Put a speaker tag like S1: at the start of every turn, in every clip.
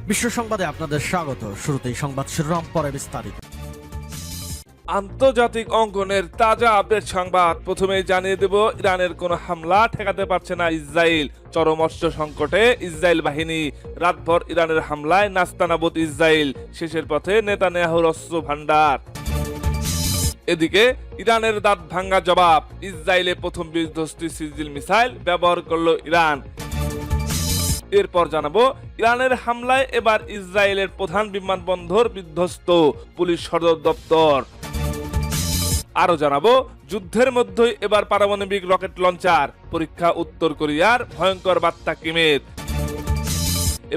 S1: বিশ্ব সংবাদে আপনাদের স্বাগত। শুরুতেই সংবাদ শিরোনাম, পরে বিস্তারিত।
S2: আন্তর্জাতিক অঙ্গনের তাজা আপডেট সংবাদ। প্রথমেই জানিয়ে দেব, ইরানের কোনো হামলা ঠেকাতে পারছে না ইসরায়েল। চরম অস্ত্র সংকটে ইসরায়েল বাহিনী। রাতভর ইরানের হামলায় নাস্তানাবুদ ইসরায়েল। শেষের পথে নেতানিয়াহুর অস্ত্র ভান্ডার। এদিকে ইরানের দাঁত ভাঙ্গা জবাব। ইসরায়েলে প্রথম বিধ্বস্ত সিজিল মিসাইল ব্যবহার করলো ইরান। এরপর জানাবো, ইরানের হামলায় এবার ইসরায়েলের প্রধান বিমানবন্দর বিধ্বস্ত, পুলিশ সদর দপ্তর। আরো জানাবো, যুদ্ধের মধ্যেই এবার পারমাণবিক রকেট লঞ্চার, পরীক্ষা উত্তর কোরিয়ার, ভয়ঙ্কর বার্তা কিমের।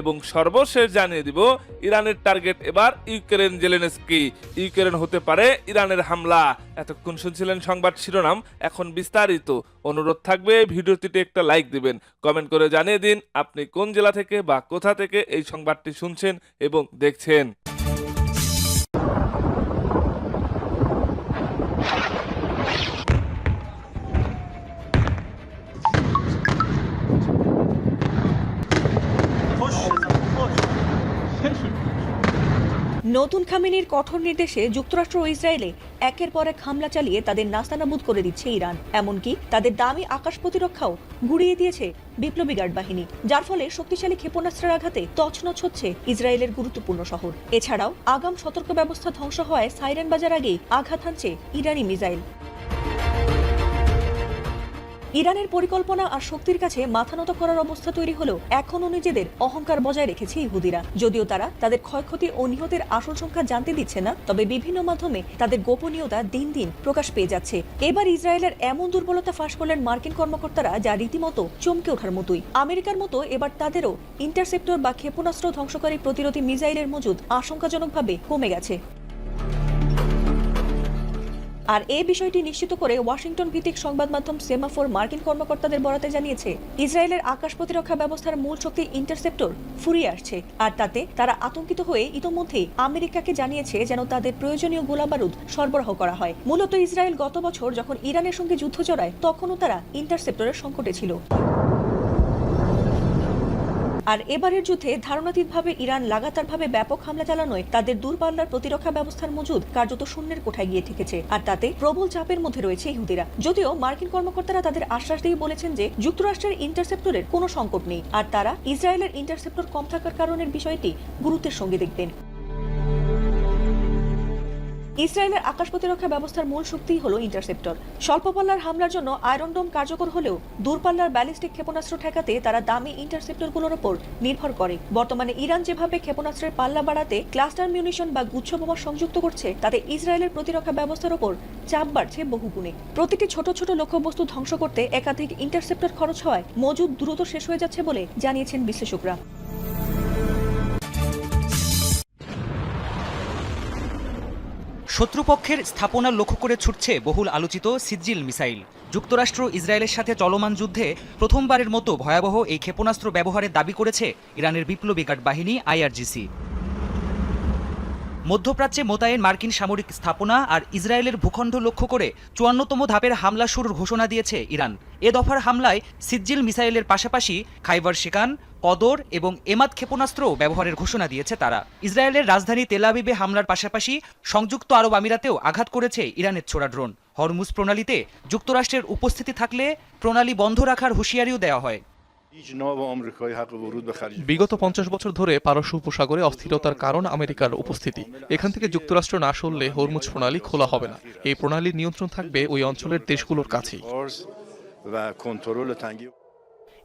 S2: এবং সর্বশেষ জানিয়ে দিব, ইরানের টার্গেট এবার ইউক্রেন। জেলেনস্কি, ইউক্রেন হতে পারে ইরানের হামলা। এতক্ষণ শুনছিলেন সংবাদ শিরোনাম, এখন বিস্তারিত। অনুরোধ থাকবে ভিডিওটিতে একটা লাইক দিবেন, কমেন্ট করে জানিয়ে দিন আপনি কোন জেলা থেকে বা কোথা থেকে এই সংবাদটি শুনছেন এবং দেখছেন।
S3: নতুন খামেনির কঠোর নির্দেশে যুক্তরাষ্ট্র ও ইসরায়েলে একের পর এক হামলা চালিয়ে তাদের নাস্তানাবুদ করে দিচ্ছে ইরান। এমনকি তাদের দামি আকাশ প্রতিরক্ষাও গুড়িয়ে দিয়েছে বিপ্লবী গার্ড বাহিনী, যার ফলে শক্তিশালী ক্ষেপণাস্ত্রের আঘাতে তছনছ হচ্ছে ইসরায়েলের গুরুত্বপূর্ণ শহর। এছাড়াও আগাম সতর্ক ব্যবস্থা ধ্বংস হওয়ায় সাইরেন বাজার আগেই আঘাত হানছে ইরানি মিসাইল। ইরানের পরিকল্পনা আর শক্তির কাছে মাথা নত করার অবস্থা তৈরি হলেও এখনও নিজেদের অহংকার বজায় রেখেছে ইহুদিরা। যদিও তারা তাদের ক্ষয়ক্ষতি ও নিহতের আসল সংখ্যা জানতে দিচ্ছে না, তবে বিভিন্ন মাধ্যমে তাদের গোপনীয়তা দিন দিন প্রকাশ পেয়ে যাচ্ছে। এবার ইসরায়েলের এমন দুর্বলতা ফাঁস করলেন মার্কিন কর্মকর্তারা, যা রীতিমতো চমকে ওঠার মতোই। আমেরিকার মতো এবার তাদেরও ইন্টারসেপ্টর বা ক্ষেপণাস্ত্র ধ্বংসকারী প্রতিরোধী মিসাইলের মজুদ আশঙ্কাজনকভাবে কমে গেছে। আর এই বিষয়টি নিশ্চিত করে ওয়াশিংটন ভিত্তিক সংবাদ মাধ্যম সেমাফোর মার্কিন কর্মকর্তাদের বরাতে জানিয়েছে, ইসরায়েলের আকাশ প্রতিরক্ষা ব্যবস্থার মূল শক্তি ইন্টারসেপ্টর ফুরিয়ে আসছে। আর তাতে তারা আতঙ্কিত হয়ে ইতোমধ্যেই আমেরিকাকে জানিয়েছে যেন তাদের প্রয়োজনীয় গোলাবারুদ সরবরাহ করা হয়। মূলত ইসরায়েল গত বছর যখন ইরানের সঙ্গে যুদ্ধ জড়ায়, তখনও তারা ইন্টারসেপ্টরের সংকটে ছিল। আর এবারের যুদ্ধে ধারণাতীতভাবে ইরান লাগাতারভাবে ব্যাপক হামলা চালানোয় তাদের দূরপাল্লার প্রতিরক্ষা ব্যবস্থার মজুদ কার্যত শূন্যের কোঠায় গিয়ে ঠেকেছে। আর তাতে প্রবল চাপের মধ্যে রয়েছে ইহুদিরা। যদিও মার্কিন কর্মকর্তারা তাদের আশ্বাস দিয়ে বলেছেন যে যুক্তরাষ্ট্রের ইন্টারসেপ্টরের কোনো সংকট নেই, আর তারা ইসরায়েলের ইন্টারসেপ্টর কম থাকার কারণের বিষয়টি গুরুত্বের সঙ্গে দেখবেন। ইসরায়েলের আকাশ প্রতিরক্ষা ব্যবস্থার মূল শক্তি হলো ইন্টারসেপ্টর। স্বল্প পাল্লার হামলার জন্য আয়রন ডোম কার্যকর হলেও দূরপাল্লার ব্যালিস্টিক ক্ষেপণাস্ত্র ঠেকাতে তারা দামি ইন্টারসেপ্টরগুলোর উপর নির্ভর করে। বর্তমানে ইরান যেভাবে ক্ষেপণাস্ত্রের পাল্লা বাড়াতে ক্লাস্টার মিউনিশন বা গুচ্ছ বোমা সংযুক্ত করছে, তাতে ইসরায়েলের প্রতিরক্ষা ব্যবস্থার উপর চাপ বাড়ছে বহুগুণে। প্রতিটি ছোট ছোট লক্ষ্যবস্তু ধ্বংস করতে একাধিক ইন্টারসেপ্টর খরচ হওয়ায় মজুদ দ্রুত শেষ হয়ে যাচ্ছে বলে জানিয়েছেন বিশ্লেষকরা।
S4: শত্রুপক্ষের স্থাপনা লক্ষ্য করে ছুটছে বহুল আলোচিত সিজিল মিসাইল। যুক্তরাষ্ট্র ইসরায়েলের সাথে চলমান যুদ্ধে প্রথমবারের মতো ভয়াবহ এই ক্ষেপণাস্ত্র ব্যবহারের দাবি করেছে ইরানের বিপ্লবী গার্ড বাহিনী IRGC। মধ্যপ্রাচ্যে মোতায়েন মার্কিন সামরিক স্থাপনা আর ইসরায়েলের ভূখণ্ড লক্ষ্য করে 54তম ধাপের হামলা শুরুর ঘোষণা দিয়েছে ইরান। এ দফার হামলায় সিজিল মিসাইলের পাশাপাশি খাইবার শিকান, কদর এবং এমাদ ক্ষেপণাস্ত্রও ব্যবহারের ঘোষণা দিয়েছে তারা। ইসরায়েলের রাজধানী তেল আবিবে হামলার পাশাপাশি সংযুক্ত আরব আমিরাতেও আঘাত করেছে ইরানের ছোড়া ড্রোন। হরমুজ প্রণালীতে যুক্তরাষ্ট্রের উপস্থিতি থাকলে প্রণালী বন্ধ রাখার হুঁশিয়ারিও দেওয়া হয়।
S5: বিগত 50 বছর ধরে পারস্য উপসাগরে অস্থিরতার কারণ আমেরিকার উপস্থিতি। এখান থেকে যুক্তরাষ্ট্র না সরলে হরমুজ প্রণালী খোলা হবে না। এই প্রণালীর নিয়ন্ত্রণ থাকবে ওই অঞ্চলের দেশগুলোর কাছেই।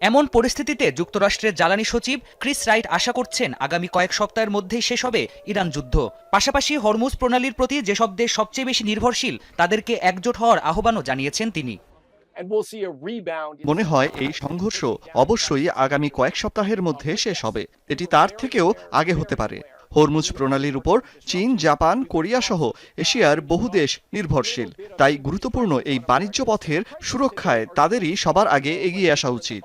S4: এমন পরিস্থিতিতে যুক্তরাষ্ট্রের জ্বালানি সচিব ক্রিস রাইট আশা করছেন আগামী কয়েক সপ্তাহের মধ্যেই শেষ হবে ইরান যুদ্ধ। পাশাপাশি হরমুজ প্রণালীর প্রতি যেসব দেশ সবচেয়ে বেশি নির্ভরশীল তাদেরকে একজোট হওয়ার আহ্বানও জানিয়েছেন তিনি।
S6: মনে হয় এই সংঘর্ষ অবশ্যই আগামী কয়েক সপ্তাহের মধ্যে শেষ হবে। এটি তার থেকেও আগে হতে পারে। হরমুজ প্রণালীর উপর চীন, জাপান, কোরিয়া সহ এশিয়ার বহু দেশ নির্ভরশীল। তাই গুরুত্বপূর্ণ এই বাণিজ্য পথের সুরক্ষায় তাদেরই সবার আগে এগিয়ে আসা উচিত।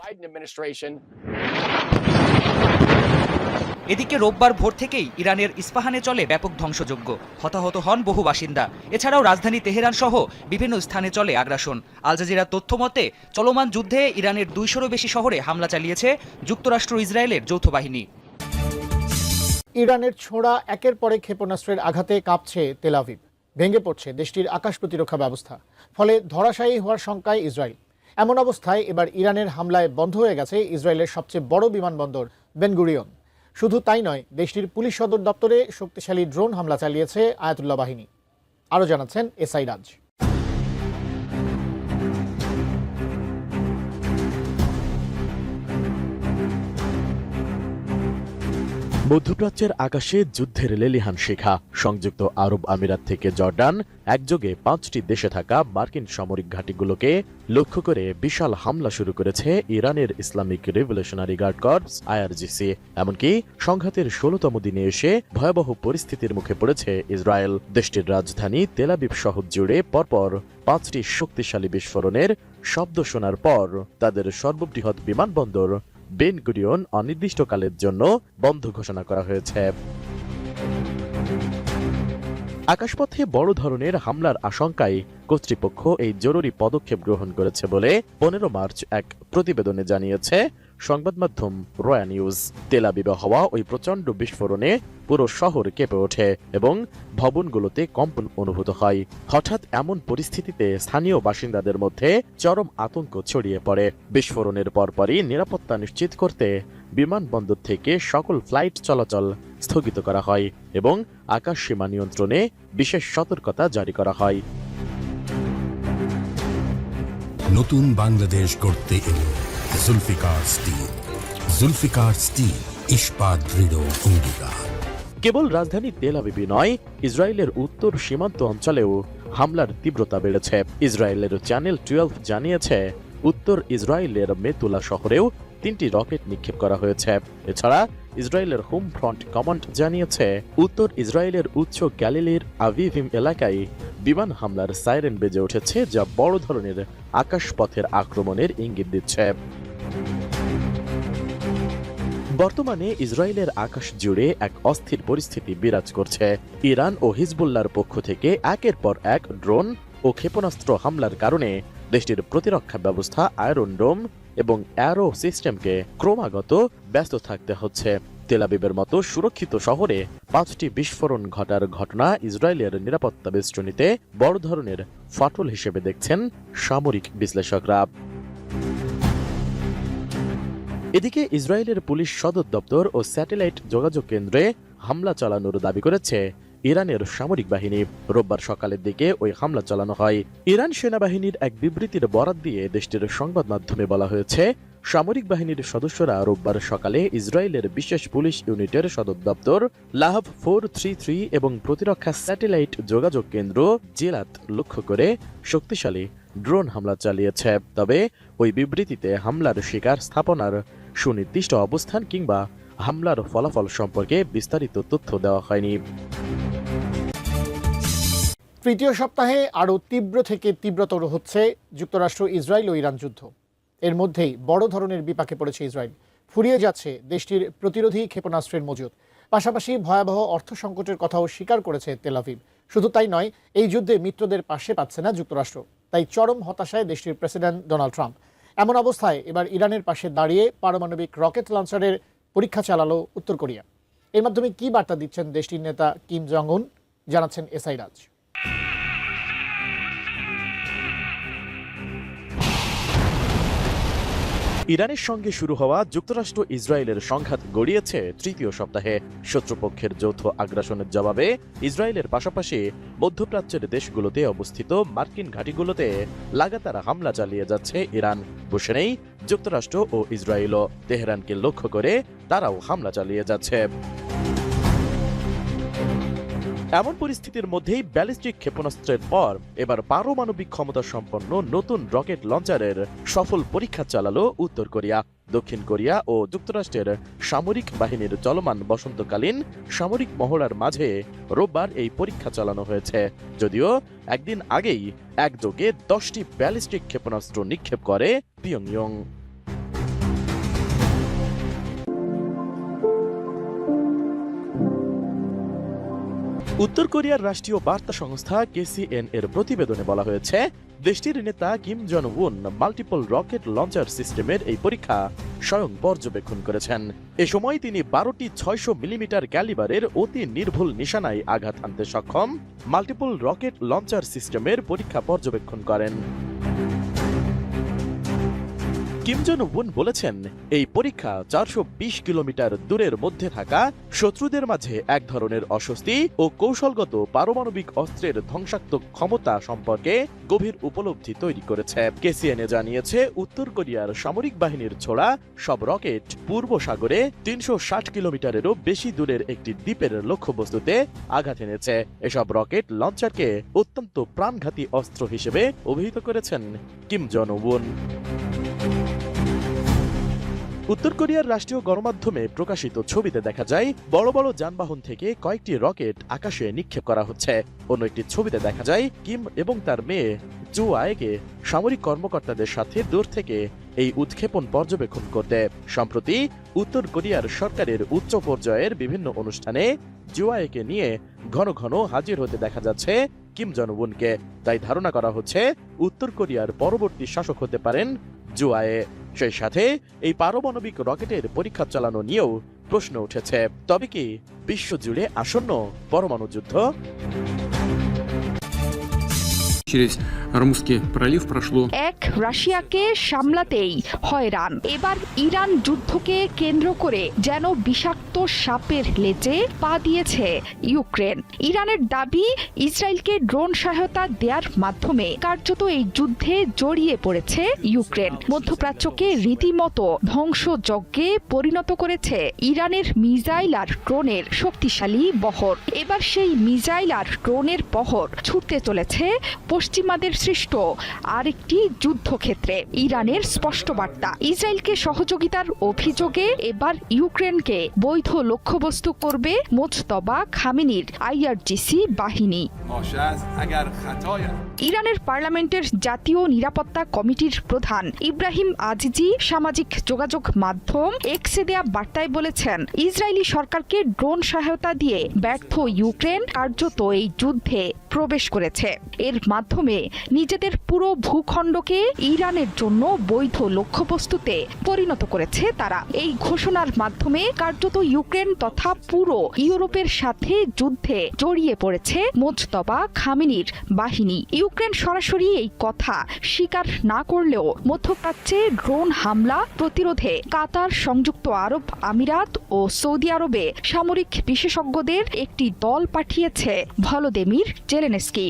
S4: এদিকে রোববার ভোর থেকেই ইরানের ইস্পাহানে চলে ব্যাপক ধ্বংসযজ্ঞ। হতাহত হন বহু বাসিন্দা। এছাড়াও রাজধানী তেহরান সহ বিভিন্ন স্থানে চলে আগ্রাসন। আল জাজিরার তথ্য মতে চলমান যুদ্ধে ইরানের 200-রও বেশি শহরে হামলা চালিয়েছে যুক্তরাষ্ট্র ইসরায়েলের যৌথ বাহিনী।
S7: ইরানের ছোড়া একের পর এক ক্ষেপণাস্ত্রের আঘাতে কাঁপছে তেল আভিভ। ভেঙে পড়ছে দেশটির আকাশ প্রতিরক্ষা ব্যবস্থা, ফলে ধরাশায়ী হওয়ার শঙ্কায় ইসরায়েল। এমন অবস্থায় এবার ইরানের হামলায় বন্ধ হয়ে গেছে ইসরায়েলের সবচেয়ে বড় বিমানবন্দর বেন গুরিয়ন। শুধু তাই নয়, দেশটির পুলিশ সদর দপ্তরে শক্তিশালী ড্রোন হামলা চালিয়েছে আয়াতুল্লাহ বাহিনী। আরও জানাচ্ছেন এসআই রাজ।
S8: মধ্যপ্রাচ্যের আকাশে যুদ্ধের লেলিহান শিখা। সংযুক্ত আরব আমিরাত থেকে জর্ডান একযোগে 5টি দেশে থাকা মার্কিন সামরিক ঘাঁটিগুলোকে লক্ষ্য করে বিশাল হামলা শুরু করেছে ইরানের Islamic revolutionary guard corps IRGC. এমনকি সংঘাতের 16তম দিনে এসে ভয়াবহ পরিস্থিতির মুখে পড়েছে ইসরায়েল। দেশটির রাজধানী তেল আবিব শহর জুড়ে পরপর 5টি শক্তিশালী বিস্ফোরণের শব্দ শোনার পর তাদের সর্ববৃহৎ বিমানবন্দর বেন গুরিয়ন অনির্দিষ্টকালের জন্য বন্ধ ঘোষণা করা হয়েছে। আকাশপথে বড় ধরনের হামলার আশঙ্কায় কর্তৃপক্ষ এই জরুরি পদক্ষেপ গ্রহণ করেছে বলে 15 মার্চ এক প্রতিবেদনে জানিয়েছে সংবাদ মাধ্যম রয়া নিউজ। তেল আবিবে হওয়া ওই প্রচণ্ড বিস্ফোরণে পুরো শহর কেঁপে ওঠে এবং ভবনগুলোতে কম্পন অনুভূত হয়। হঠাৎ এমন পরিস্থিতিতে স্থানীয় বাসিন্দাদের মধ্যে চরম আতঙ্ক ছড়িয়ে পড়ে। বিস্ফোরণের পরপরই নিরাপত্তা নিশ্চিত করতে বিমানবন্দর থেকে সকল ফ্লাইট চলাচল স্থগিত করা হয় এবং আকাশ সীমা নিয়ন্ত্রণে বিশেষ সতর্কতা জারি করা হয়।
S9: নতুন বাংলাদেশ গড়তে এলো জুলফিকার স্টিল। জুলফিকার স্টিল, ইস্পাত দৃঢ় অঙ্গীকার।
S8: কেবল রাজধানী তেল আবিবই নয়, ইসরায়েলের উত্তর সীমান্ত অঞ্চলেও হামলার তীব্রতা বেড়েছে। ইসরায়েলের চ্যানেল 12 জানিয়েছে উত্তর ইসরায়েলের মেতুলা শহরেও 3টি রকেট নিক্ষেপ করা হয়েছে। এছাড়া ইসরায়েলের হোম ফ্রন্ট কমান্ড জানিয়েছে উত্তর ইসরায়েলের উচ্চ গ্যালিলির আভিভিম এলাকায় বিমান হামলার সাইরেন বেজে উঠেছে, যা বড় ধরনের আকাশপথের আক্রমণের ইঙ্গিত দিচ্ছে। বর্তমানে ইসরায়েলের আকাশ জুড়ে এক অস্থির পরিস্থিতি বিরাজ করছে। ইরান ও হিজবুল্লাহর পক্ষ থেকে একের পর এক ড্রোন ও ক্ষেপণাস্ত্র হামলার কারণে দেশটির প্রতিরক্ষা ব্যবস্থা, আয়রন ডোম এবং অ্যারো সিস্টেমকে ক্রমাগত ব্যস্ত থাকতে হচ্ছে। তেল আবিবের মতো সুরক্ষিত শহরে 5টি বিস্ফোরণ ঘটার ঘটনা ইসরায়েলের নিরাপত্তা বেষ্টনীতে বড় ধরনের ফাটল হিসেবে দেখছেন সামরিক বিশ্লেষকরা। এদিকে ইসরায়েলের পুলিশ সদর দপ্তর ও স্যাটেলাইট যোগাযোগ কেন্দ্রে হামলা চালানোর দাবি করেছে ইরানের সামরিক বাহিনী। রোববার সকালের দিকে ওই হামলা চালানো হয়। ইরান সেনাবাহিনীর এক বিবৃতির বরাত দিয়ে দেশটির সংবাদ মাধ্যমে বলা হয়েছে, সামরিক বাহিনীর সদস্যরা রোববার সকালে ইসরায়েলের বিশেষ পুলিশ ইউনিটের সদর দপ্তর লাহাভ 433 এবং প্রতিরক্ষা স্যাটেলাইট যোগাযোগ কেন্দ্র জিলাত লক্ষ্য করে শক্তিশালী ড্রোন হামলা চালিয়েছে। তবে ওই বিবৃতিতে হামলার শিকার স্থাপনার সুনির্দিষ্ট অবস্থান কিংবা হামলার ফলাফল সম্পর্কে বিস্তারিত তথ্য দেওয়া হয়নি।
S7: তৃতীয় সপ্তাহে আরও তীব্র থেকে তীব্রতর হচ্ছে যুক্তরাষ্ট্র, ইসরায়েল ও ইরান যুদ্ধ। এর মধ্যেই বড় ধরনের বিপাকে পড়েছে ইসরায়েল। ফুরিয়ে যাচ্ছে দেশটির প্রতিরোধী ক্ষেপণাস্ত্রের মজুত। পাশাপাশি ভয়াবহ অর্থ সংকটের কথাও স্বীকার করেছে তেল আভিভ। শুধু তাই নয়, এই যুদ্ধে মিত্রদের পাশে পাচ্ছে না যুক্তরাষ্ট্র। তাই চরম হতাশায় দেশটির প্রেসিডেন্ট ডোনাল্ড ট্রাম্প। এমন অবস্থায় এবার ইরানের পাশে দাঁড়িয়ে পারমাণবিক রকেট লঞ্চারের পরীক্ষা চালালো উত্তর কোরিয়া। এর মাধ্যমে কি বার্তা দিচ্ছেন দেশটির নেতা কিম জং উন, জানাচ্ছেন এসআই রাজ।
S8: ইরানের সঙ্গে শুরু হওয়া যুক্তরাষ্ট্র ইসরায়েলের সংঘাত গড়িয়েছে তৃতীয় সপ্তাহে। শত্রুপক্ষের যৌথ আগ্রাসনের জবাবে ইসরায়েলের পাশাপাশি মধ্যপ্রাচ্যের দেশগুলোতে অবস্থিত মার্কিন ঘাঁটিগুলোতে লাগাতার হামলা চালিয়ে যাচ্ছে ইরান। বসে নেই যুক্তরাষ্ট্র ও ইসরায়েলও। তেহরানকে লক্ষ্য করে তারাও হামলা চালিয়ে যাচ্ছে। এমন পরিস্থিতির মধ্যেই ব্যালিস্টিক ক্ষেপণাস্ত্রের পর এবার পারমাণবিক ক্ষমতা সম্পন্ন নতুন রকেট লঞ্চারের সফল পরীক্ষা চালালো উত্তর কোরিয়া। দক্ষিণ কোরিয়া ও যুক্তরাষ্ট্রের সামরিক বাহিনীর চলমান বসন্তকালীন সামরিক মহড়ার মাঝে রোববার এই পরীক্ষা চালানো হয়েছে। যদিও একদিন আগেই একযোগে 10টি ব্যালিস্টিক ক্ষেপণাস্ত্র নিক্ষেপ করে পিয়ংইয়ং। উত্তর কোরিয়ার রাষ্ট্রীয় বার্তা সংস্থা KCN এর প্রতিবেদনে বলা হয়েছে, দেশটির নেতা কিম জন উন মাল্টিপল রকেট লঞ্চার সিস্টেমের এই পরীক্ষা স্বয়ং পর্যবেক্ষণ করেছেন। এ সময় তিনি 12টি 600 মিলিমিটার ক্যালিবারের অতি নির্ভুল নিশানায় আঘাত হানতে সক্ষম মাল্টিপল রকেট লঞ্চার সিস্টেমের পরীক্ষা পর্যবেক্ষণ করেন। কিম জন উন বলেছেন, এই পরীক্ষা 420 কিলোমিটার দূরের মধ্যে থাকা শত্রুদের মাঝে এক ধরনের অস্বস্তি ও কৌশলগত পারমাণবিক অস্ত্রের ধ্বংসাত্মক ক্ষমতা সম্পর্কে গভীর উপলব্ধি তৈরি করেছে। কেসিএনএ জানিয়েছে, উত্তর কোরিয়ার সামরিক বাহিনীর ছোড়া সব রকেট পূর্ব সাগরে 360 কিলোমিটারেরও বেশি দূরের একটি দ্বীপের লক্ষ্যবস্তুতে আঘাত এনেছে। এসব রকেট লঞ্চারকে অত্যন্ত প্রাণঘাতী অস্ত্র হিসেবে অভিহিত করেছেন কিম জন উন। উত্তর কোরিয়ার রাষ্ট্রীয় গণমাধ্যমে প্রকাশিত ছবিতে দেখা যায় বড় বড় যানবাহন থেকে কয়েকটি রকেট আকাশে নিক্ষেপ করা হচ্ছে। অন্য একটি ছবিতে দেখা যায় কিম এবং তার মেয়ে জু আয়েকে সামরিক কর্মকর্তাদের সাথে দূর থেকে এই উৎক্ষেপণ পর্যবেক্ষণ করতে। সম্প্রতি উত্তর কোরিয়ার সরকারের উচ্চ পর্যায়ের বিভিন্ন অনুষ্ঠানে জু আয়েকে নিয়ে ঘন ঘন হাজির হতে দেখা যাচ্ছে কিম জন উনকে। তাই ধারণা করা হচ্ছে উত্তর কোরিয়ার পরবর্তী শাসক হতে পারেন জু আয়ে। সেই সাথে এই পারমাণবিক রকেটের পরীক্ষা চালানো নিয়েও প্রশ্ন উঠেছে, তবে কি বিশ্বজুড়ে আসন্ন পরমাণু যুদ্ধ?
S10: এক রাশিয়াকে সামলাতেই হয়রান। এবার ইরান যুদ্ধকে কেন্দ্র করে যেন বিষাক্ত সাপের লেজে পা দিয়েছে ইউক্রেন। ইরানের দাবি, ইসরায়েলকে ড্রোন সহায়তা দেওয়ার মাধ্যমে কার্যত এই যুদ্ধে জড়িয়ে পড়েছে ইউক্রেন। মধ্যপ্রাচ্যকে রীতিমতো ধ্বংসযজ্ঞে পরিণত করেছে ইরানের মিসাইল আর ড্রোনের শক্তিশালী বহর। এবার সেই মিসাইল আর ড্রোনের বহর ছুটতে চলেছে পশ্চিমাদের সৃষ্ট আরেকটি যুদ্ধক্ষেত্রে। ইরানের স্পষ্ট বার্তা, ইসরায়েলকে সহযোগিতার অভিযোগে এবার ইউক্রেনকে বৈধ লক্ষ্যবস্তু করবে মোজতবা খামেনির আইআরজিসি বাহিনী। ইরানের পার্লামেন্টের জাতীয় নিরাপত্তা কমিটির প্রধান ইব্রাহিম আজিজি সামাজিক যোগাযোগ মাধ্যম এক্সে দেয়া বার্তায় বলেছেন, ইসরায়েলি সরকারকে ড্রোন সহায়তা দিয়ে ব্যর্থ ইউক্রেন কার্যত এই যুদ্ধে প্রবেশ করেছে। এর মাধ্যমে নিজেদের পুরো ভূখণ্ডকে ইরানের জন্য বৈধ লক্ষ্যবস্তুতে পরিণত করেছে তারা। এই ঘোষণার মাধ্যমে কার্যত ইউক্রেন তথা পুরো ইউরোপের সাথে যুদ্ধে জড়িয়ে পড়েছে মোজতবা খামেনির বাহিনী। ইউক্রেন সরাসরি এই কথা স্বীকার না করলেও মধ্যপ্রাচ্যে ড্রোন হামলা প্রতিরোধে কাতার, সংযুক্ত আরব আমিরাত ও সৌদি আরবে সামরিক বিশেষজ্ঞদের একটি দল পাঠিয়েছে ভলোদিমির জেলেনস্কি।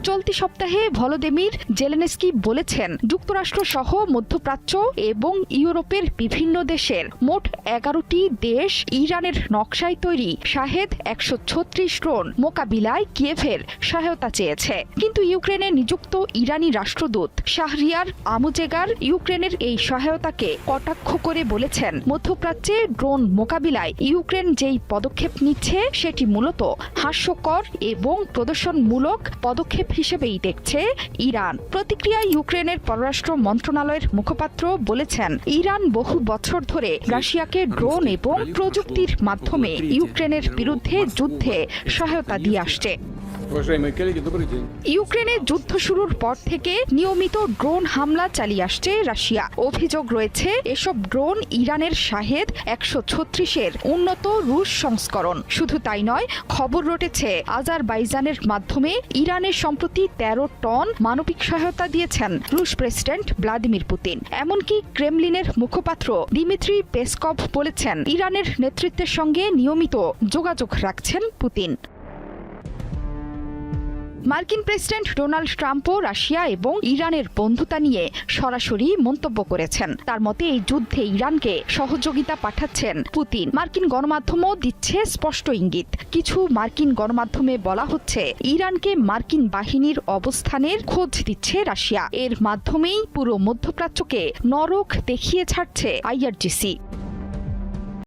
S10: চলতি সপ্তাহে ভলোদিমির জেলেনস্কি বলেছেন, যুক্তরাষ্ট্র সহ মধ্যপ্রাচ্য এবং ইউরোপের বিভিন্ন দেশের মোট 11টি দেশ ইরানের নকশায় তৈরি শাহেদ 136 ড্রোন মোকাবিলায় কিয়েভের সহায়তা চেয়েছে। কিন্তু ইউক্রেনে নিযুক্ত ইরানি রাষ্ট্রদূত শাহরিয়ার আমুজেগার ইউক্রেনের এই সহায়তাকে কটাক্ষ করে বলেছেন, মধ্যপ্রাচ্যে ড্রোন মোকাবিলায় ইউক্রেন যেই পদক্ষেপ নিচ্ছে সেটি মূলত হাস্যকর এবং প্রদর্শনমূলক পদক্ষেপ হিসেবেই দেখছে ইরান। প্রতিক্রিয়ায় ইউক্রেনের পররাষ্ট্র মন্ত্রণালয়ের মুখপাত্র বলেছেন, ইরান বহু বছর ধরে রাশিয়াকে ড্রোন এবং প্রযুক্তির মাধ্যমে ইউক্রেনের বিরুদ্ধে যুদ্ধে সহায়তা দিয়ে আসছে। ইউক্রেনে যুদ্ধ শুরুর পর থেকে নিয়মিত ড্রোন হামলা চালিয়ে আসছে রাশিয়া। অভিযোগ রয়েছে এসব ড্রোন ইরানের শাহেদ 136-এর উন্নত রুশ সংস্করণ। শুধু তাই নয়, খবর রটেছে আজারবাইজানের মাধ্যমে ইরানের সম্প্রতি 13 টন মানবিক সহায়তা দিয়েছেন রুশ প্রেসিডেন্ট ভ্লাদিমির পুতিন। এমনকি ক্রেমলিনের মুখপাত্র দিমিত্রি পেসকভ বলেছেন, ইরানের নেতৃত্বের সঙ্গে নিয়মিত যোগাযোগ রাখছেন পুতিন। মার্কিন প্রেসিডেন্ট ডোনাল্ড ট্রাম্পও রাশিয়া এবং ইরানের বন্ধুতা নিয়ে সরাসরি মন্তব্য করেছেন। তার মতে এই যুদ্ধে ইরানকে সহযোগিতা পাঠাচ্ছেন পুতিন। মার্কিন গণমাধ্যমও দিচ্ছে স্পষ্ট ইঙ্গিত। কিছু মার্কিন গণমাধ্যমে বলা হচ্ছে, ইরানকে মার্কিন বাহিনীর অবস্থানের খোঁজ দিচ্ছে রাশিয়া। এর মাধ্যমেই পুরো মধ্যপ্রাচ্যকে নরক দেখিয়ে ছাড়ছে আইআরজিসি।